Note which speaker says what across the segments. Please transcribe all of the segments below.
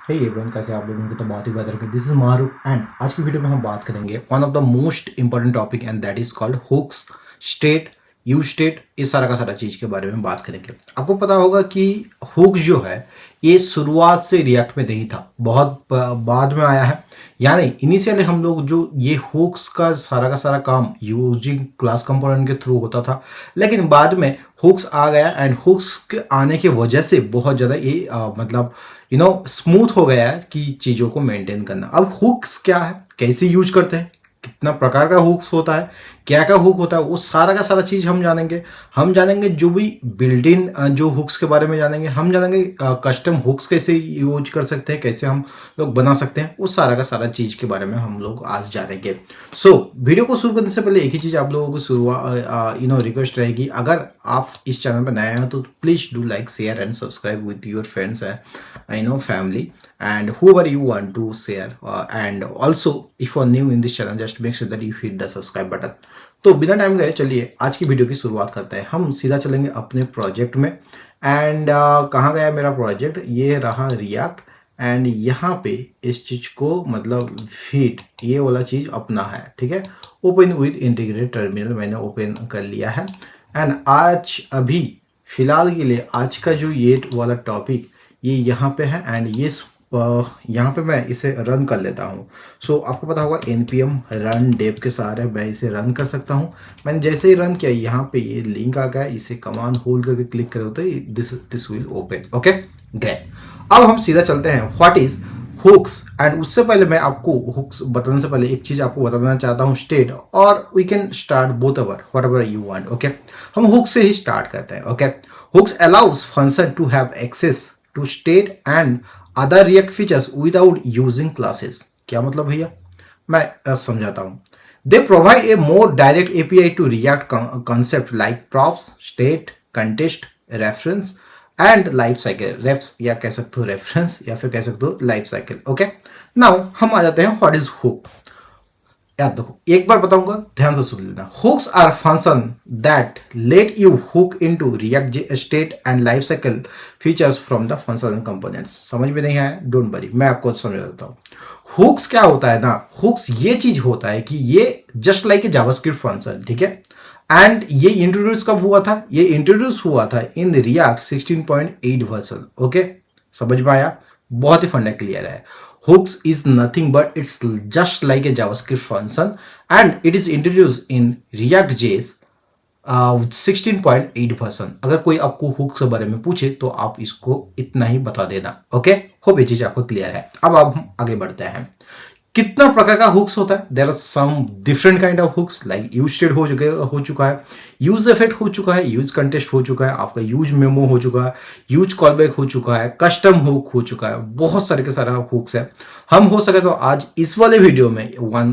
Speaker 1: Hey everyone, कैसे आप लोगों को तो बहुत ही बेहतर है। दिस इज मारू एंड आज की वीडियो में हम बात करेंगे one of the most important topic and that is called hooks, state, use state. इस सारा का सारा चीज के बारे में बात करेंगे। आपको पता होगा कि हुक्स जो है ये शुरुआत से रिएक्ट में नहीं था, बहुत बाद में आया है। यानी इनिशियली हम लोग जो ये हुक्स का सारा काम यूजिंग क्लास कंपोनेंट के थ्रू होता था, लेकिन बाद में हुक्स आ गया एंड हुक्स के आने की वजह से बहुत ज़्यादा ये मतलब स्मूथ हो गया है कि चीज़ों को मेंटेन करना। अब हुक्स क्या है, कैसे यूज करते हैं, कितना प्रकार का हुक्स होता है, क्या क्या हुक होता है, वो सारा का सारा चीज़ हम जानेंगे जो भी बिल्ट इन जो हुक्स के बारे में जानेंगे। हम जानेंगे कस्टम हुक्स कैसे यूज कर सकते हैं, कैसे हम लोग बना सकते हैं, उस सारा का सारा चीज़ के बारे में हम लोग आज जानेंगे। वीडियो को शुरू करने से पहले एक ही चीज़ आप लोगों को शुरुआत रिक्वेस्ट रहेगी, अगर आप इस चैनल पर नए हैं तो please do like, share and subscribe with your friends family and whoever you want to share, and also if you are new in this channel just make sure that you hit the subscribe button। तो बिना time गए चलिए आज की video की शुरुआत करते हैं। हम सीधा चलेंगे अपने प्रोजेक्ट में एंड कहाँ गया मेरा प्रोजेक्ट, ये रहा रिएक्ट एंड यहाँ पे इस चीज को मतलब फिट ये वाला चीज अपना है, ठीक है। ओपन विथ इंटीग्रेटेड टर्मिनल मैंने ओपन कर लिया है एंड आज अभी फिलहाल के लिए आज का जो ये वाला टॉपिक ये यहाँ पे है एंड ये यहाँ पे मैं इसे रन कर लेता हूँ। आपको पता होगा npm रन डेव के सहारे मैं इसे रन कर सकता हूँ। मैंने जैसे ही रन किया यहाँ पे ये लिंक आ गया, इसे कमांड होल्ड करके क्लिक करो तो this will open. Okay great. अब हम सीधा चलते हैं व्हाट इज हुक्स एंड उससे पहले मैं आपको हुक्स बताने से पहले एक चीज आपको बताना चाहता हूँ, स्टेट, और we can start both ever what ever you want. Okay हम हुक्स से ही स्टार्ट करते हैं। Okay hooks allows function to have access to state and other React features without using classes. क्या मतलब भैया, मैं समझाता हूं। They provide a more direct API to React concept like props, state, context, reference and life cycle. Refs या कह सकते हो रेफरेंस या फिर कह सकते हो लाइफ साइकिल। ओके नाउ हम आ जाते हैं व्हाट इज हुक। याद देखो, एक बार बताऊंगा, ध्यान से सुन लेना। Hooks are function that let you hook into React state and life cycle features from the function components. समझ में नहीं आया, डोंट वरी, मैं आपको समझा देता हूँ। हुक्स क्या होता है ना, हुक्स ये चीज होता है कि ये just like a JavaScript function, ठीक है। एंड ये इंट्रोड्यूस कब हुआ था, ये इंट्रोड्यूस हुआ था इन रिएक्ट 16.8 वर्जन। ओके समझ में आया, बहुत ही फंडा क्लियर है। Hooks is nothing but it's just like a JavaScript function and it is introduced in React.js 16.8 version. अगर कोई आपको हुक के बारे में पूछे तो आप इसको इतना ही बता देना। ओके होप ये चीज आपको क्लियर है। अब आप हम आगे बढ़ते हैं। कितना प्रकार का हुक्स होता है, there are some different kind of hooks like use state हो चुका है, यूज इफेक्ट हो चुका है, यूज कंटेस्ट हो चुका है, आपका यूज मेमो हो चुका है, यूज कॉलबैक हो चुका है, कस्टम हुक हो चुका है, बहुत सारे के सारा हुक्स है। हम हो सके तो आज इस वाले वीडियो में वन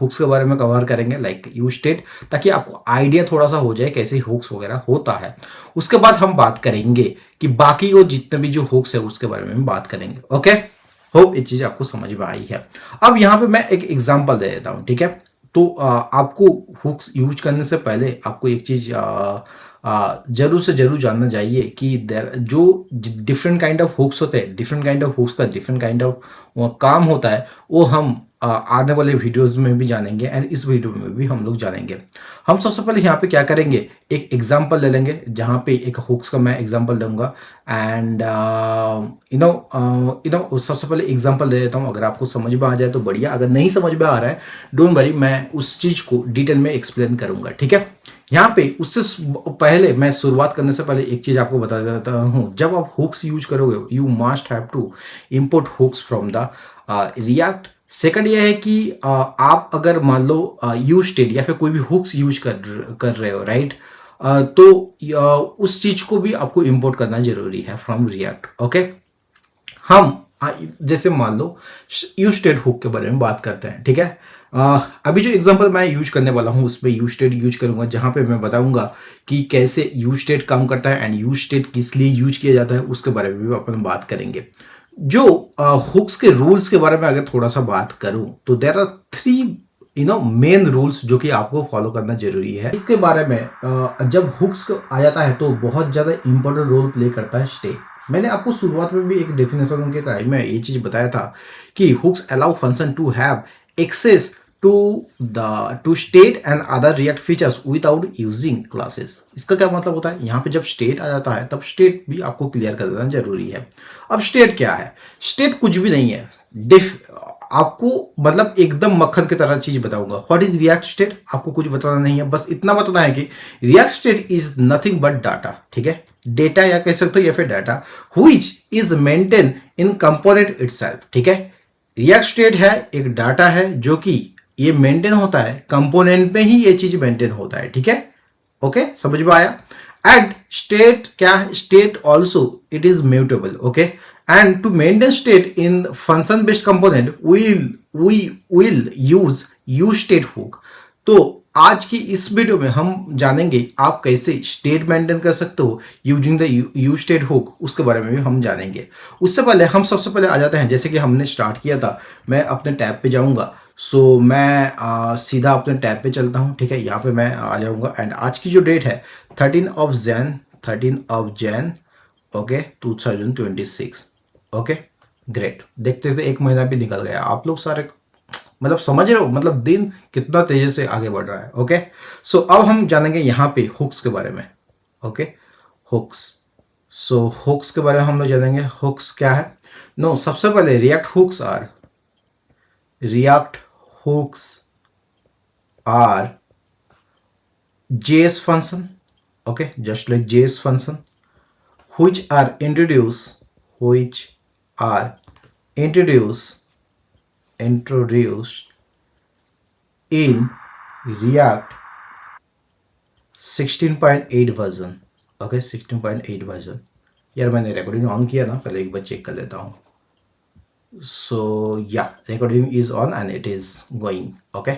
Speaker 1: हुक्स के बारे में कवर करेंगे लाइक यूज स्टेट, ताकि आपको आइडिया थोड़ा सा हो जाए कैसे हुक्स वगैरह होता है। उसके बाद हम बात करेंगे कि बाकी वो जितने भी जो हुक्स है उसके बारे में बात करेंगे। ओके होप ये चीज आपको समझ में आई है। अब यहाँ पे मैं एक एग्जांपल दे देता हूँ, ठीक है। तो आपको हुक्स यूज करने से पहले आपको एक चीज जरूर से जरूर जानना चाहिए कि जो डिफरेंट काइंड ऑफ हुक्स होते हैं, डिफरेंट काइंड ऑफ हुक्स का डिफरेंट काइंड ऑफ काम होता है, वो हम आने वाले वीडियोस में भी जानेंगे एंड इस वीडियो में भी हम लोग जानेंगे। हम सबसे पहले यहाँ पे क्या करेंगे, एक एग्जांपल ले लेंगे जहाँ पे एक हुक्स का मैं एग्जांपल दूंगा एंड सबसे पहले एग्जांपल दे देता हूँ। अगर आपको समझ में आ जाए तो बढ़िया, अगर नहीं समझ में आ रहा है डोंट वरी, मैं उस चीज को डिटेल में एक्सप्लेन करूंगा, ठीक है। यहाँ पे उससे पहले मैं शुरुआत करने से पहले एक चीज आपको बता देता हूँ। जब आप हुक्स यूज करोगे you must have to import hooks from the React. Second ये है कि आप अगर मान लो यूज स्टेट या फिर कोई भी हुक्स यूज कर रहे हो, राइट, तो उस चीज को भी आपको इंपोर्ट करना जरूरी है फ्रॉम रिएक्ट। ओके हम जैसे मान लो यूज स्टेट हुक के बारे में बात करते हैं, ठीक है। अभी जो एग्जांपल मैं यूज करने वाला हूं उसमें यूज स्टेट यूज करूंगा, जहां पे मैं बताऊंगा कि कैसे यूज स्टेट काम करता है एंड यूज स्टेट किस लिए यूज किया जाता है, उसके बारे में भी अपन बात करेंगे। जो हुक्स के रूल्स के बारे में अगर थोड़ा सा बात करूं तो देयर आर 3 मेन रूल्स जो कि आपको फॉलो करना जरूरी है। इसके बारे में जब हुक्स आ जाता है तो बहुत ज्यादा इंपॉर्टेंट रोल प्ले करता है स्टेट। मैंने आपको शुरुआत में भी एक डेफिनेशन के टाइम में ये चीज बताया था कि hooks allow function to have access to the to state and other React features without using classes. इसका क्या मतलब होता है, यहाँ पे जब स्टेट आ जाता है तब स्टेट भी आपको क्लियर कर देना जरूरी है। अब स्टेट क्या है? स्टेट कुछ भी नहीं है। डिफ आपको मतलब एकदम मक्खन की तरह चीज बताऊंगा। What is react state? आपको कुछ बताना नहीं है, बस इतना बताना है कि react state is nothing but data. ठीक है, डेटा या कह सकते हो या फिर data which is maintain in component itself. ठीक है, रिएक्ट स्टेट है एक डाटा है जो कि ये मेंटेन होता है कंपोनेंट में ही, ये चीज मेंटेन होता है। ठीक है, ओके, समझ में आया? एंड स्टेट क्या है? State also it is mutable. Okay, and to maintain state in function based component we will use state hook. तो आज की इस वीडियो में हम जानेंगे आप कैसे स्टेट मेंटेन कर सकते हो using the use state hook, उसके बारे में भी हम जानेंगे। उससे पहले हम सबसे पहले आ जाते हैं, जैसे कि हमने स्टार्ट किया था, मैं अपने टैब पे जाऊंगा। सो मैं सीधा अपने टैब पे चलता हूँ। ठीक है, यहाँ पे मैं आ जाऊंगा एंड आज की जो डेट है 13 of Jain okay 2026। Okay great, देखते देखते एक महीना भी निकल गया। आप लोग सारे मतलब समझ रहे हो, मतलब दिन कितना तेजी से आगे बढ़ रहा है। ओके, सो अब हम जानेंगे यहाँ पे हुक्स के बारे में। Okay, hooks. सो हुक्स के बारे में हम लोग जानेंगे। हुक्स क्या है? नो, सबसे पहले React hooks are JS function, okay, just like JS function, which are introduced in React 16.8 version. Okay, 16.8 version. यार मैंने रिकॉर्डिंग ऑन किया ना, पहले एक बार चेक कर लेता हूँ। So yeah recording is on and it is going. Okay,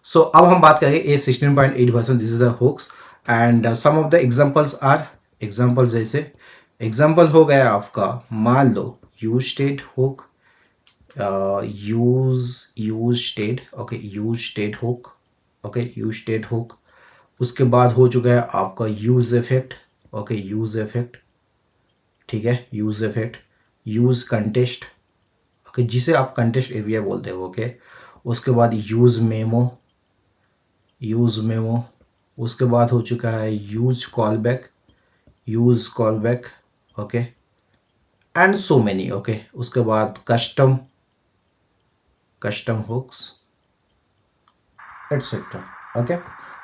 Speaker 1: so अब हम बात करेंगे a 16.8 version. This is the hooks and some of the examples are, example जैसे एग्जांपल हो गया आपका, मान लो use state hook, use state, okay, use state hook, okay, use state hook. उसके बाद हो चुका है आपका use effect, okay, use effect. ठीक है, use effect, use context, okay, जिसे आप कंटेस्ट एरिया बोलते हो। ओके, उसके बाद यूज मेमो, यूज मेमो। उसके बाद हो चुका है use callback, use callback, okay, and so many. Okay, उसके बाद कस्टम हुक्स एटसेट्रा। ओके,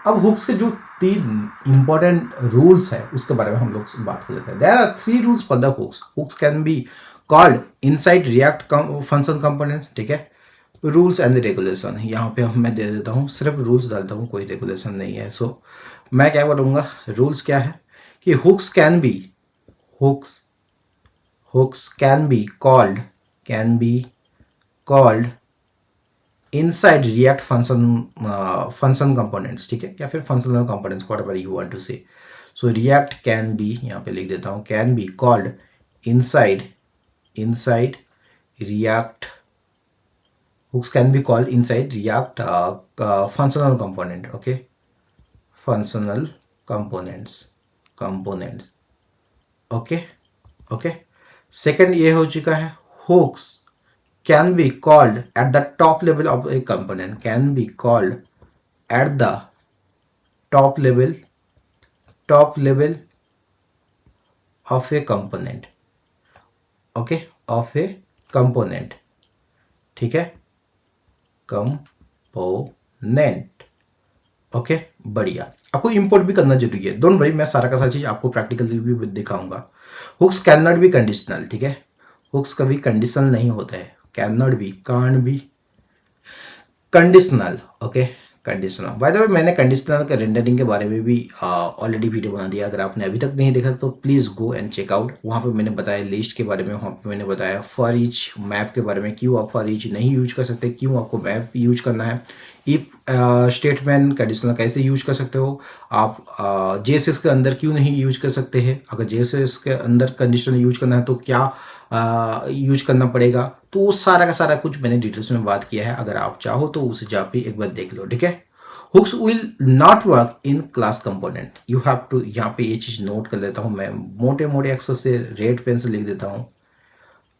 Speaker 1: अब हुक्स के जो 3 इंपॉर्टेंट रूल्स है उसके बारे में हम लोग बात कर लेते हैं। There are 3 rules for the hooks. Hooks can be called inside React function components. ठीक है, रूल्स एंड रेगुलेशन यहाँ पे मैं दे देता हूँ, सिर्फ रूल्स डालता हूँ, कोई रेगुलेशन नहीं है। सो मैं क्या बोलूँगा, रूल्स क्या है कि hooks can be called inside React function components. ठीक है, या फिर functional components, whatever you want to say. So react can be, यहाँ पे लिख देता हूँ, can be called inside react, hooks can be called inside React functional component. Okay, functional components. Okay. Second ये हो चुका है, hooks can be called at the top level of a component. Can be called at the top level of a component. Okay, of a component. ठीक है, component. Okay, बढ़िया। आपको import भी करना जरूरी है, डोंट वरी, मैं सारा का सारा चीज आपको प्रैक्टिकल भी दिखाऊंगा। Hooks can not be conditional. ठीक है, हुक्स कभी कंडीशनल नहीं होता है, can not be, can't be conditional. Okay, conditional. By the way मैंने कंडीशनल का रेंडरिंग के बारे में भी ऑलरेडी वीडियो बना दिया, अगर आपने अभी तक नहीं देखा तो please go and check out. वहाँ पे मैंने बताया लिस्ट के बारे में, वहाँ पे मैंने बताया फॉर ईच मैप के बारे में, क्यों आप फॉर ईच नहीं यूज कर सकते, क्यों आपको मैप यूज करना है, इफ स्टेटमेंट कंडीशनल कैसे यूज कर सकते हो आप, जेएसएस के अंदर क्यों नहीं यूज कर सकते हैं, अगर जेएसएस के अंदर कंडीशनल यूज करना है तो क्या यूज करना पड़ेगा। तो सारा का सारा कुछ मैंने डिटेल्स में बात किया है, अगर आप चाहो तो उसे जा पे एक बार देख लो। ठीक है, hooks will not work in class component. You have to, यहाँ पे ये चीज नोट कर लेता हूँ मैं, मोटे मोटे अक्षर से रेड पेन से लिख देता हूँ।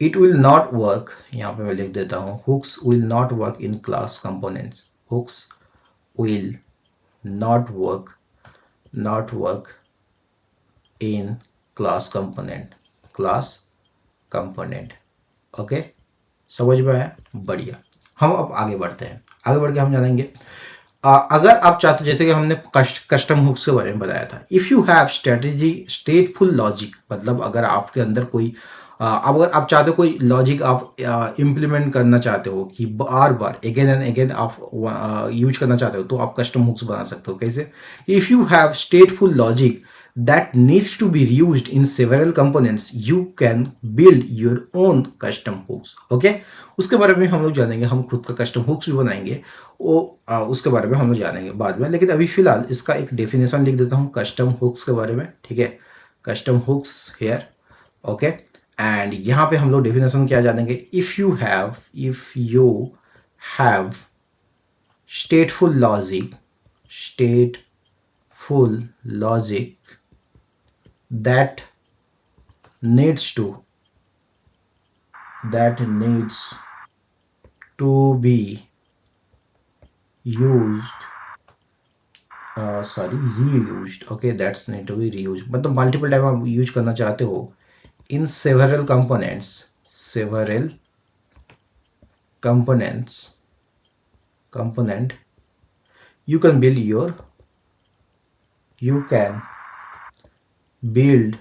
Speaker 1: इट विल नॉट वर्क, यहाँ पे मैं लिख देता हूँ, hooks will not work in class components. Hooks will not work in class component, class component. Okay, समझ में आया? बढ़िया। हम अब आगे बढ़ते हैं। आगे बढ़ के हम जानेंगे, अगर आप चाहते, जैसे कि हमने कस्टम हुक्स के बारे में बताया था, if you have strategy स्टेटफुल logic, मतलब अगर आपके अंदर कोई अगर आप चाहते हो कोई लॉजिक आप इम्प्लीमेंट करना चाहते हो कि बार बार अगेन एंड अगेन आप यूज करना चाहते हो, तो आप कस्टम हुक्स बना सकते हो। कैसे? If you have स्टेटफुल logic that needs to be reused in several components, you can build your own custom hooks. Okay, उसके बारे में हम लोग जानेंगे, हम खुद का कस्टम हुक्स भी बनाएंगे, वो उसके बारे में हम लोग जानेंगे बाद में। लेकिन अभी फिलहाल इसका एक डेफिनेशन लिख देता हूँ कस्टम हुक्स के बारे में। ठीक है, custom hooks here. Okay, and यहाँ पे हम लोग डेफिनेशन क्या जानेंगे, if you have stateful logic that needs to be used, reused. Okay, that's need to be reused, मतलब मल्टीपल टाइम आप यूज करना चाहते हो इन several component, you can build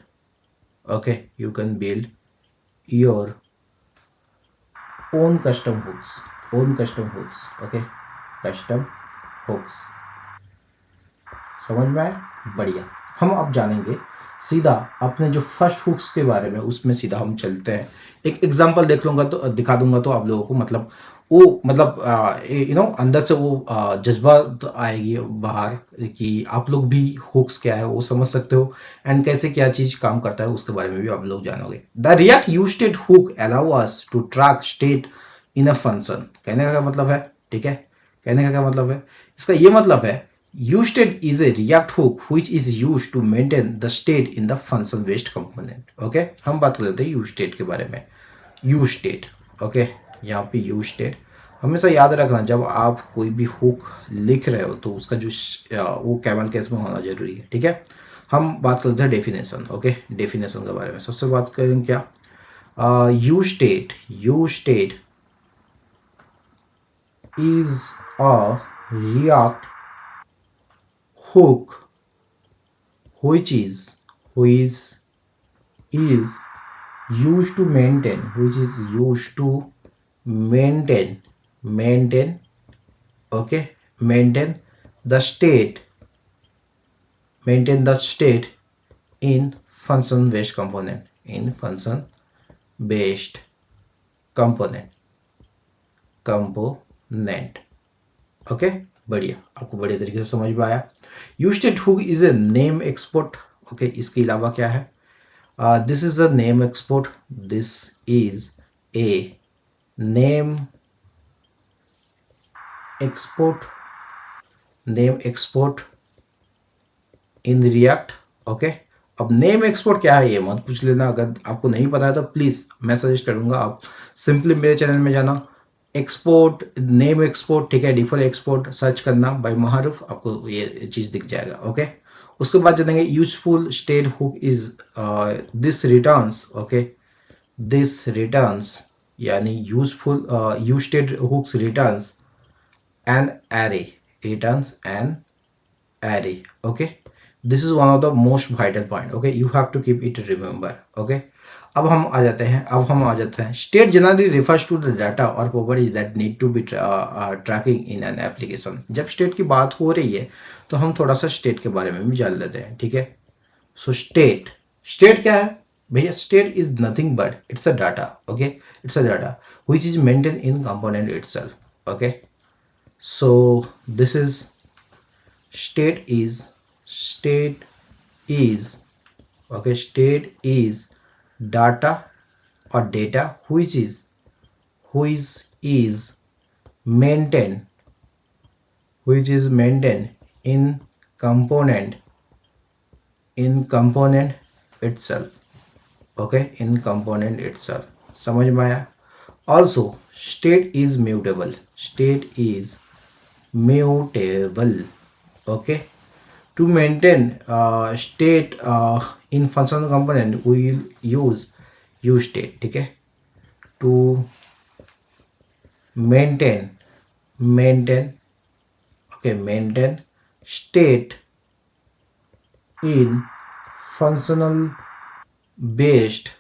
Speaker 1: okay, you can build your own custom hooks. Okay, custom hooks, समझ में आया? बढ़िया। हम अब जानेंगे सीधा अपने जो फर्स्ट हुक्स के बारे में, उसमें सीधा हम चलते हैं। एक एग्जांपल दिखा दूंगा तो आप लोगों को मतलब वो मतलब अंदर से वो जज्बा तो आएगी बाहर कि आप लोग भी हुक्स क्या है वो समझ सकते हो, एंड कैसे क्या चीज काम करता है उसके बारे में भी आप लोग जानोगे। The React use state hook allow us to track state in a function. कहने का क्या मतलब है? ठीक है, कहने का क्या मतलब है? इसका ये मतलब है, uState is a React hook which is used to maintain the state in the function based component. Okay, हम बात कर लेते हैं uState के बारे में। uState, okay, यहाँ पे uState हमेशा याद रखना, जब आप कोई भी हुक लिख रहे हो तो उसका जो वो कैमल केस में होना जरूरी है। ठीक है, हम बात करते हैं डेफिनेशन। ओके, डेफिनेशन के बारे में सबसे बात करेंगे क्या, uState is a React hook which is used to maintain okay, maintain the state in function based component. Okay, बढ़िया, आपको बढ़िया तरीके से समझ में आया। Use state hook is a name export. Okay, इसके अलावा क्या है, this is a name export, this is a name export in React. Okay, अब नेम एक्सपोर्ट क्या है ये मत पूछ लेना, अगर आपको नहीं पता है तो प्लीज मैं सजेस्ट करूंगा आप सिंपली मेरे चैनल में जाना, एक्सपोर्ट, नेम एक्सपोर्ट, ठीक है, डिफॉल्ट एक्सपोर्ट सर्च करना बाय महारूफ, आपको ये चीज दिख जाएगा। ओके, उसके बाद जानेंगे useful state hook is this returns. Okay, this returns यानी useful use state hooks returns an array. Okay, this is one of the most vital point. Okay, you have to keep it remember. Okay, अब हम आ जाते हैं state generally refers to the data और properties that need to be tracking in an application. जब state की बात हो रही है तो हम थोड़ा सा स्टेट के बारे में भी जान लेते हैं। ठीक है, सो स्टेट क्या है भैया? State is nothing but it's a data. Okay, it's a data which is maintain in component itself. Okay, so this is state is data or data which is maintained which is maintained in component itself. Okay, in component itself. समझ में आया? Also, state is mutable. State is mutable. Okay. To maintain state in functional component, we will use uState. ठीक है. To maintain state in functional based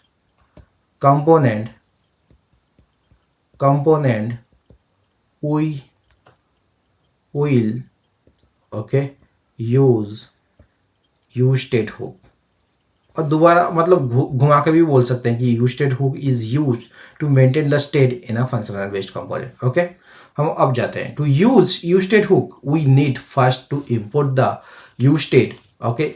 Speaker 1: component we will use uState hook. और दोबारा मतलब घुमा के भी बोल सकते हैं कि uState hook is used to maintain the state in a functional based component. Okay, हम अब जाते हैं. To use uState hook we need first to import the uState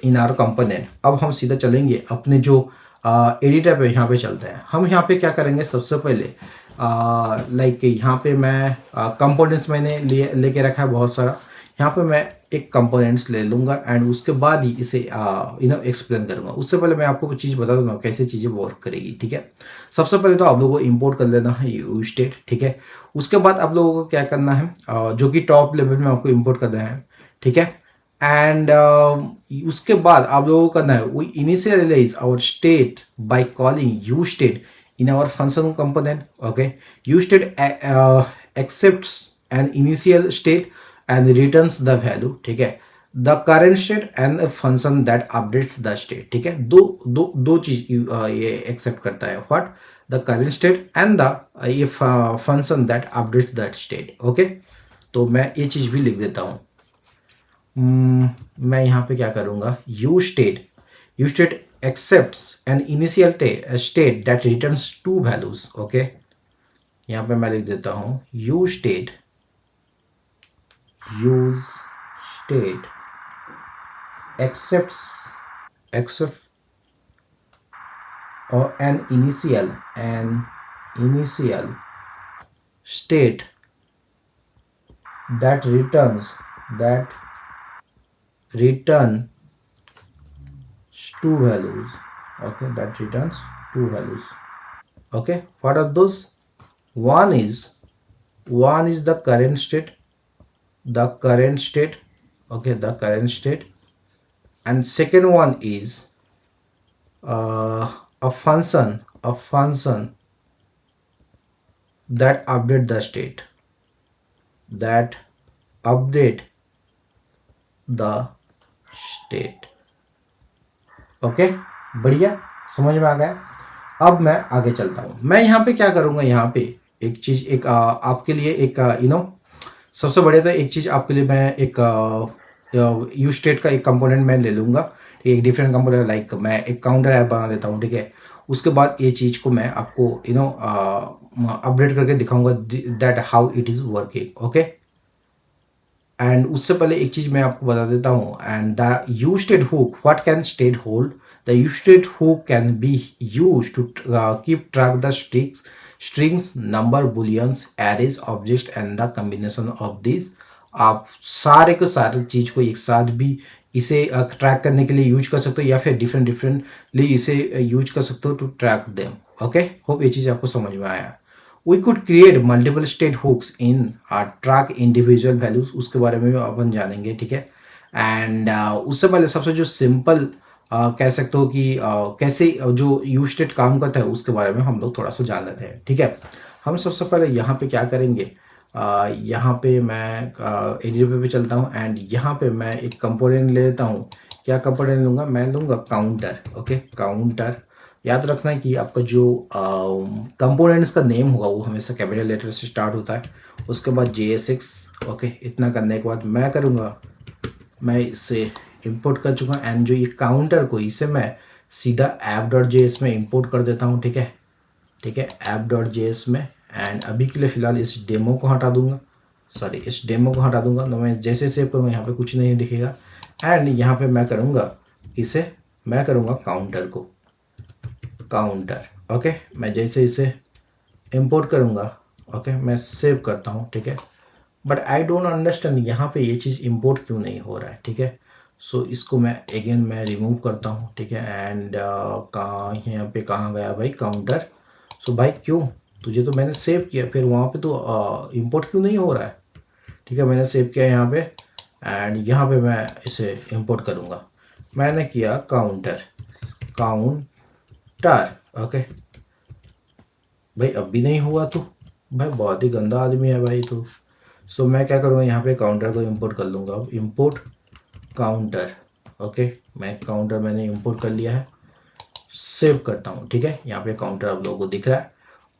Speaker 1: in our component. अब हम सीधा चलेंगे अपने जो एडिटर पे, यहाँ पे चलते हैं. हम यहाँ पे क्या करेंगे, सबसे पहले लाइक यहाँ पे मैं कंपोनेंट्स मैंने लेके रखा है बहुत सारा. यहाँ पे मैं एक कंपोनेंट्स ले लूँगा एंड उसके बाद ही इसे एक्सप्लेन करूँगा. उससे पहले मैं आपको कुछ चीज़ बता दूँगा कैसे चीज़ें वर्क करेगी. ठीक है, सबसे पहले तो आप लोगों को इंपोर्ट कर लेना है uState. ठीक है, उसके बाद आप लोगों को क्या करना है, जो कि टॉप लेवल में आपको इंपोर्ट करना है. ठीक है, एंड उसके बाद आप लोगों को करना है we initialize our state by calling uState in our functional component. Okay, uState accepts an initial state and returns the value. ठीक है, the current state and a function that updates the state. ठीक है, दो चीज ये accept करता है. What? The current state and the function that updates that state. Okay, तो मैं ये चीज भी लिख देता हूँ. मैं यहाँ पे क्या करूँगा, uState accepts an initial state that returns two values. Okay, यहाँ पे मैं लिख देता हूँ uState accepts or an initial state that returns two values. Okay, that returns two values. Okay, what are those? One is the current state. Okay, the current state. And second one is a function that update the state, okay, बढ़िया, समझ में आ गया. अब मैं आगे चलता हूँ. मैं यहाँ पे क्या करूँगा, यहाँ पे एक चीज आपके लिए एक सबसे बढ़िया था एक चीज आपके लिए. मैं एक uState का एक कंपोनेंट मैं ले लूँगा, एक डिफरेंट कंपोनेंट. लाइक मैं एक काउंटर ऐप बना देता हूँ. ठीक है, उसके बाद ये चीज़ को मैं आपको अपडेट करके दिखाऊंगा that how it is working. Okay, and उससे पहले एक चीज़ मैं आपको बता देता हूँ. And the uState hook, what can state hold? The uState hook can be use to keep track the strings, number, booleans, arrays, objects and the combination of these. आप सारे के सारे चीज़ को एक साथ भी इसे ट्रैक करने के लिए यूज कर सकते हो, या फिर डिफरेंटली इसे यूज कर सकते हो to track them. Okay, hope ये चीज़ आपको समझ में आया. We could create multiple state hooks in track individual values, उसके बारे में अपन जानेंगे. ठीक है, एंड उससे पहले सबसे जो सिंपल कह सकते हो कि कैसे जो uState काम करता है उसके बारे में हम लोग थोड़ा सा जान लेते हैं. ठीक है, हम सबसे पहले यहाँ पे क्या करेंगे, यहाँ पे मैं एडिटर पे चलता हूँ एंड यहाँ पे मैं एक कंपोनेंट ले लेता हूँ. क्या कंपोनेंट लूँगा, मैं लूँगा काउंटर. Okay, counter. याद रखना है कि आपका जो कंपोनेंट्स का नेम होगा वो हमेशा कैपिटल लेटर से स्टार्ट होता है. उसके बाद JSX. ओके, इतना करने के बाद मैं करूँगा, मैं इसे इंपोर्ट कर चुका एंड जो ये काउंटर को इसे मैं सीधा app.js में इंपोर्ट कर देता हूँ. ठीक है, app.js में. एंड अभी के लिए फ़िलहाल इस डेमो को हटा दूंगा. तो मैं जैसे सेव करूँगा यहाँ पे कुछ नहीं दिखेगा. एंड यहाँ पे मैं करूँगा काउंटर. ओके, मैं जैसे इसे इंपोर्ट करूँगा, ओके, मैं सेव करता हूँ. ठीक है, बट आई डोंट अंडरस्टैंड यहाँ पे ये चीज़ इंपोर्ट क्यों नहीं हो रहा है, ठीक है। सो इसको मैं अगेन मैं रिमूव करता हूँ, ठीक है। एंड कहाँ यहाँ पे कहाँ गया भाई काउंटर। सो भाई क्यों, तुझे तो मैंने सेव किया, फिर वहाँ पे तो इंपोर्ट क्यों नहीं हो रहा है, ठीक है। मैंने सेव किया यहाँ पे एंड यहाँ पे मैं इसे इंपोर्ट करूँगा। मैंने किया काउंटर ओके। भाई अब भी नहीं हुआ तो भाई बहुत ही गंदा आदमी है भाई तो। सो मैं क्या करूँगा, यहाँ पे काउंटर को इंपोर्ट कर लूँगा। अब इंपोर्ट काउंटर, ओके। मैं काउंटर मैंने इंपोर्ट कर लिया है, सेव करता हूँ, ठीक है। यहाँ पे काउंटर आप लोगों को दिख रहा है,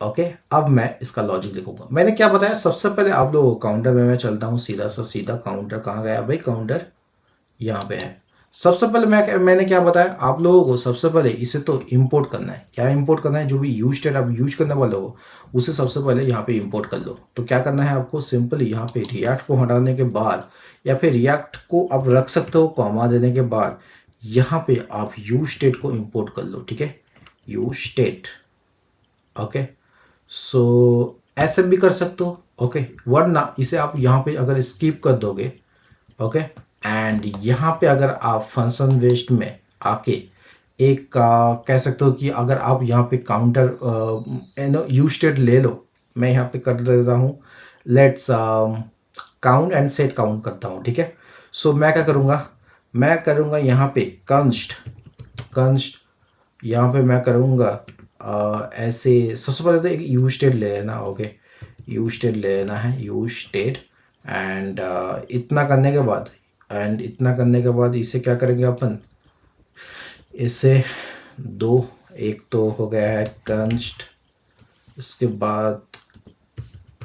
Speaker 1: ओके। अब मैं इसका लॉजिक लिखूंगा। मैंने क्या बताया, सबसे पहले आप लोगों को काउंटर में मैं चलता हूँ सीधा काउंटर कहाँ गया भाई, काउंटर यहाँ पे है। सबसे पहले मैंने क्या बताया आप लोगों को, सबसे पहले इसे तो इंपोर्ट करना है। क्या इंपोर्ट करना है, जो भी यूज स्टेट आप यूज करने वाले हो उसे सबसे पहले यहाँ पे इंपोर्ट कर लो। तो क्या करना है आपको, सिंपली यहाँ पे रिएक्ट को हटाने के बाद या फिर रिएक्ट को आप रख सकते हो कॉमा देने के बाद, यहाँ पे आप यूज स्टेट को इंपोर्ट कर लो, ठीक है। Use state, okay. सो ऐसे भी कर सकते हो, ओके। वरना इसे आप यहाँ पे अगर स्किप कर दोगे, ओके। एंड यहाँ पे अगर आप फंक्शन वेस्ट में आके एक कह सकते हो कि अगर आप यहाँ पे काउंटर यूज स्टेट ले लो। मैं यहाँ पे कर देता हूँ, let's count and set count करता हूँ, ठीक है। सो मैं क्या करूँगा, मैं करूँगा यहाँ पे कंस्ट यहाँ पे मैं करूँगा ऐसे। सबसे पहले तो एक यूज स्टेट ले लेना, ओके। यूज स्टेट ले लेना है, यूज स्टेट। एंड इतना करने के बाद इसे क्या करेंगे अपन, इसे दो, एक तो हो गया है कंस्ट, इसके बाद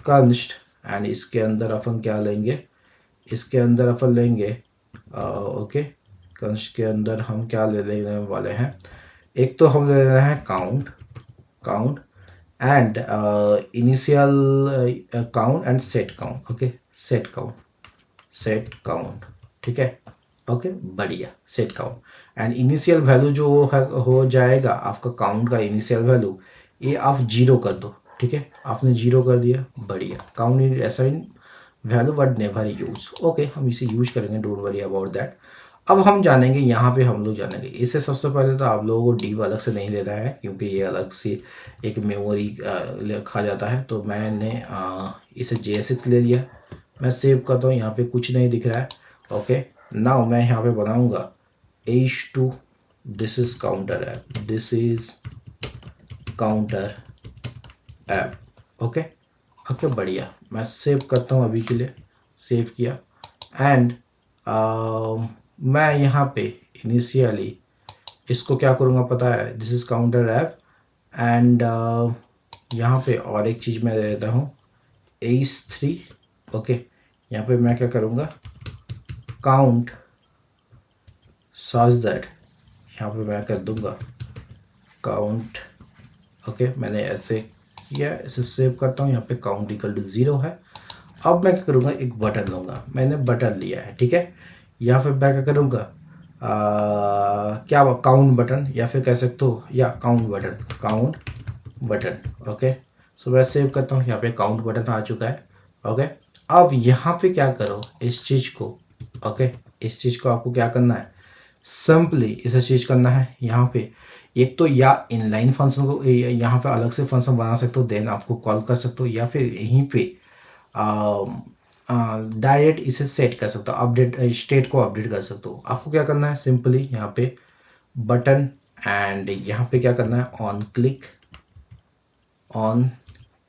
Speaker 1: कंस्ट। एंड इसके अंदर अपन क्या लेंगे, इसके अंदर अपन लेंगे ओके। कंस्ट के अंदर हम क्या ले लेने वाले हैं, एक तो हम ले लेना है count and initial count and set count, okay. Set count, ठीक है, ओके। बढ़िया, set count and initial value जो हो जाएगा आपका काउंट का इनिशियल वैल्यू, ये आप 0 कर दो, ठीक है। आपने 0 कर दिया, बढ़िया। Count is assign value but never use, okay. हम इसे यूज करेंगे, डोंट वरी अबाउट दैट। अब हम जानेंगे यहाँ पे, हम लोग जानेंगे इससे। सबसे पहले तो आप लोगों को div अलग से नहीं लेना है क्योंकि ये अलग से एक मेमोरी खा जाता है। तो मैंने इसे jsx ले लिया, मैं सेव करता हूँ। यहाँ पे कुछ नहीं दिख रहा है, ओके। नाउ मैं यहाँ पे बनाऊँगा h2, this is counter app, this is counter app, okay. Okay बढ़िया, मैं सेव करता हूँ अभी के लिए, सेव किया। एंड मैं यहाँ पे इनिशियली इसको क्या करूँगा पता है, this is counter app. And यहाँ पे और एक चीज़ मैं दे देता हूँ h3, ओके। यहाँ पे मैं क्या करूँगा, काउंट सच दैट, यहाँ पे मैं कर दूँगा काउंट, ओके। मैंने ऐसे किया, इसे सेव करता हूँ। यहाँ पे काउंट इक्वल टू 0 है। अब मैं क्या करूँगा, एक बटन लूँगा, मैंने बटन लिया है, ठीक है। यहाँ पे मैं क्या करूँगा, क्या काउंट बटन या फिर कह सकते हो या काउंट बटन, ओके। सो मैं सेव करता हूँ, यहाँ पे काउंट बटन आ चुका है, ओके। अब यहाँ पे क्या करो, इस चीज़ को, ओके, इस चीज़ को आपको क्या करना है, सिंपली इसे चीज़ करना है। यहाँ पे एक तो या इनलाइन फंक्शन को यहाँ पे अलग से फंक्शन बना सकते हो, देन आपको कॉल कर सकते हो, या फिर यहीं पे डायरेक्ट इसे सेट कर सकते हो, अपडेट स्टेट को अपडेट कर सकते हो। आपको क्या करना है, सिंपली यहाँ पे बटन एंड यहाँ पे क्या करना है, ऑन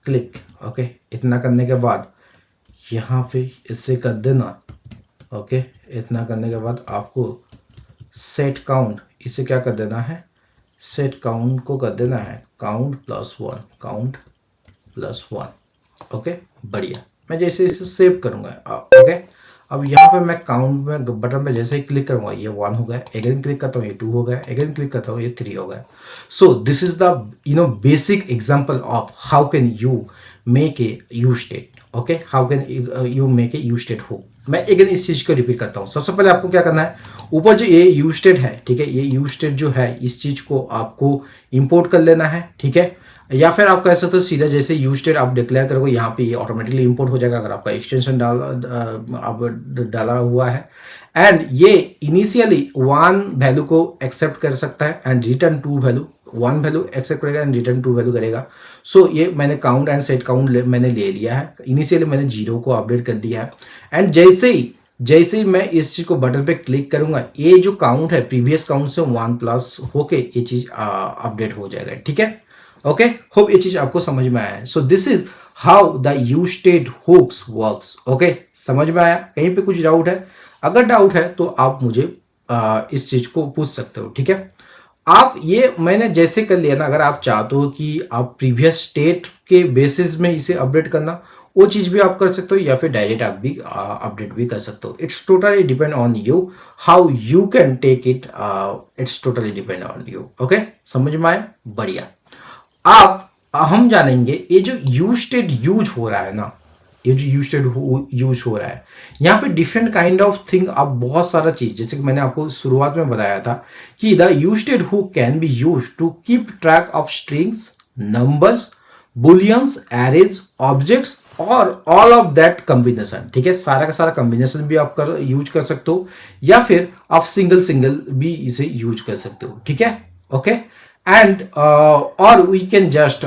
Speaker 1: क्लिक, ओके। इतना करने के बाद यहाँ पे इसे कर देना, ओके। इतना करने के बाद आपको सेट काउंट, इसे क्या कर देना है, सेट काउंट को कर देना है काउंट प्लस वन, ओके। बढ़िया, मैं जैसे इसे सेव करूँगा, ओके। अब यहाँ पे मैं काउंट में बटन पे जैसे ही क्लिक करूँगा ये 1 हो गया, अगेन क्लिक करता हूँ ये 2 हो गया, अगेन क्लिक करता हूँ ये 3 हो गया। सो this is the basic example of how can you make a use state, okay. How can you make a use state हो। मैं अगेन इस चीज़ को रिपीट करता हूँ। सबसे पहले आपको क्या करना है, ऊपर जो ये यूज स्टेट है, ठीक है, ये यूज स्टेट जो है इस चीज़ को आपको इंपोर्ट कर लेना है, ठीक है। या फिर आप कह सकते हो सीधा जैसे यूज स्टेट आप डिक्लेयर करोगे यहाँ पे ये ऑटोमेटिकली इंपोर्ट हो जाएगा अगर आपका एक्सटेंशन डाला हुआ है। एंड ये इनिशियली वन वैल्यू को एक्सेप्ट कर सकता है and return two value, one value accept करेगा एंड रिटर्न टू वैल्यू करेगा। सो ये मैंने काउंट एंड सेट काउंट मैंने ले लिया है। इनिशियली मैंने 0 को अपडेट कर दिया है एंड जैसे ही मैं इस चीज को बटन पे क्लिक करूंगा ये जो काउंट है प्रीवियस काउंट से 1 प्लस होके ये चीज अपडेट हो जाएगा। ठीक है, ओके, होप ये चीज आपको समझ में आया है। So this is how the use state hooks works. Okay, समझ में आया? कहीं पे कुछ डाउट है? अगर डाउट है तो आप मुझे इस चीज को पूछ सकते हो। ठीक है, आप ये मैंने जैसे कर लिया ना, अगर आप चाहते हो कि आप प्रीवियस स्टेट के बेसिस में इसे अपडेट करना, वो चीज भी आप कर सकते हो या फिर डायरेक्ट आप भी अपडेट भी कर सकते हो। It's totally depend on you how you can take it. It's totally depend on you. Okay, समझ में आया? बढ़िया। आप हम जानेंगे ये जो यूज स्टेट यूज हो रहा है ना, ये जो यूज स्टेट यूज हो रहा है यहाँ पे डिफरेंट काइंड ऑफ थिंग, आप बहुत सारा चीज, जैसे कि मैंने आपको शुरुआत में बताया था कि the use state hook can be use to keep track of strings, numbers, booleans, arrays, objects और ऑल ऑफ दैट कॉम्बिनेशन। ठीक है, सारा का सारा कॉम्बिनेशन भी आप यूज कर सकते हो या फिर आप सिंगल भी इसे यूज कर सकते हो। ठीक है, okay, and or we can just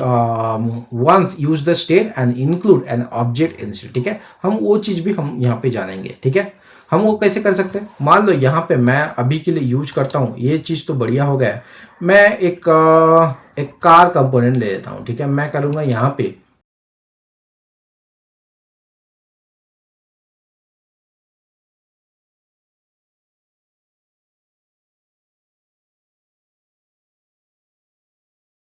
Speaker 1: once use the state and include an object in it। ठीक है, हम वो चीज भी हम यहाँ पे जानेंगे। ठीक है, हम वो कैसे कर सकते हैं? मान लो यहाँ पे मैं अभी के लिए यूज करता हूँ, ये चीज तो बढ़िया हो गया है। मैं एक कार कंपोनेंट ले लेता हूँ। ठीक है, मैं करूँगा यहाँ पे